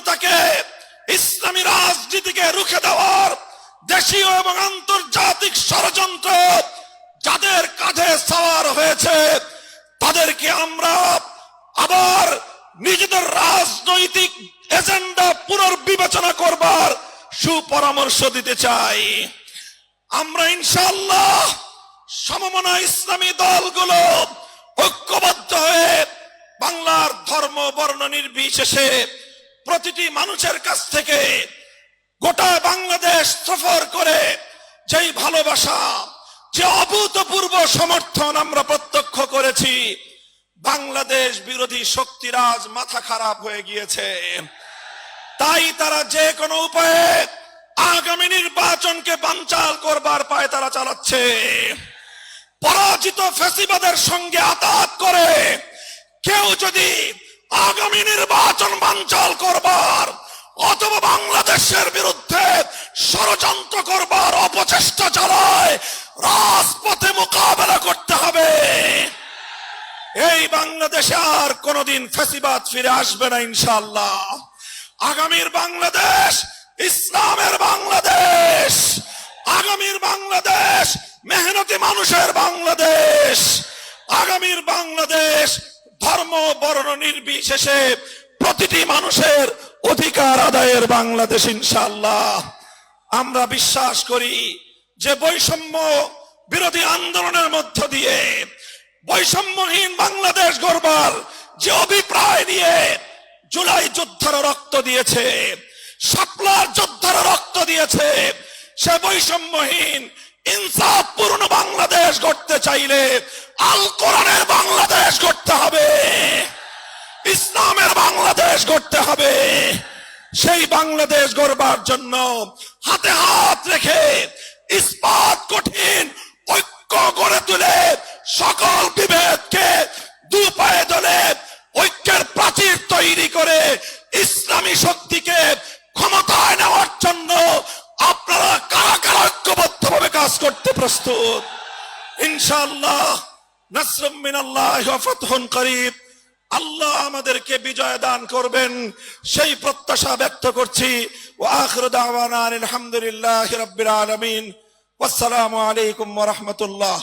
স্বাধীনতাকে, ইসলামী রাজনীতিকে রুখে দেওয়ার দেশীয় এবং আন্তর্জাতিক ষড়যন্ত্র যাদের কাঁধে সওয়ার হয়েছে, তাদেরকে আমরা আবার নিজেদের রাজনৈতিক এজেন্ডা পুনর্বিবেচনা করবার সুপরামর্শ দিতে চাই। আমরা ইনশাআল্লাহ সমমনা ইসলামী দলগুলো ঐক্যবদ্ধ হয়ে বাংলার ধর্ম বর্ণ নির্বিশেষে প্রতিটি মানুষের কাছ থেকে গোটা বাংলাদেশ সফর করে যেই ভালোবাসা, যে অভূতপূর্ব সমর্থন আমরা প্রত্যক্ষ করেছি, বাংলাদেশ বিরোধী শক্তিরাজ মাথা খারাপ হয়ে গিয়েছে। তাই তারা যে কোনো উপায়ে আগামী নির্বাচনকে বানচাল করবার পায় তারা চালাচ্ছে। পরাজিত ফ্যাসিবাদের সঙ্গে আতাত করে কেউ যদি আগামী নির্বাচন বানচাল করবার অথবা বাংলাদেশের বিরুদ্ধে ষড়যন্ত্র করবার অপচেষ্টা চালায়, রাজপথে মোকাবেলা করতে হবে। এই বাংলাদেশে আর কোনদিন ফ্যাসিবাদ ফিরে আসবে না ইনশাআল্লাহ। আগামীর বাংলাদেশ ইসলামের বাংলাদেশ, আগামীর বাংলাদেশ মেহনতি মানুষের বাংলাদেশ, আগামীর বাংলাদেশ ধর্ম বর্ণ নির্বিশেষে প্রতিটি মানুষের অধিকার আদায়ের বাংলাদেশ ইনশাআল্লাহ। আমরা বিশ্বাস করি যে বৈষম্য বিরোধী আন্দোলনের মধ্য দিয়ে বৈষম্যহীন বাংলাদেশ গড়বার যে অভিপ্রায় নিয়ে জুলাই যোদ্ধারা রক্ত দিয়েছে, শাপলার যোদ্ধারা রক্ত দিয়েছে, সে বৈষম্যহীন ইনসাফপূর্ণ বাংলাদেশ গড়তে চাইলে আল কোরআনের বাংলাদেশ গড়তে হবে, ইসলামের বাংলাদেশ গড়তে হবে। সেই বাংলাদেশ গড়বার জন্য হাতে হাত রেখে ইস্পাত কঠিন ঐক্য গড়ে তুলে সকল বিভেদকে দু পায়ে দলে ঐক্যের প্রাচীর তৈরি করে ইসলামী শক্তিকে ক্ষমতায় নেওয়ার জন্য আপনারা কারা কারা ঐক্যবদ্ধভাবে কাজ করতে প্রস্তুত? ইনশাআল্লাহ নাসরুম মিনাল্লাহি ওয়া ফাতহুন করিব। আল্লাহ আমাদেরকে বিজয় দান করবেন সেই প্রত্যাশা ব্যক্ত করছি। ওয়া আখিরু দাওয়ানা আলহামদুলিল্লাহি রাব্বিল আলামিন। ওয়াসসালামু আলাইকুম ওয়া রাহমাতুল্লাহ।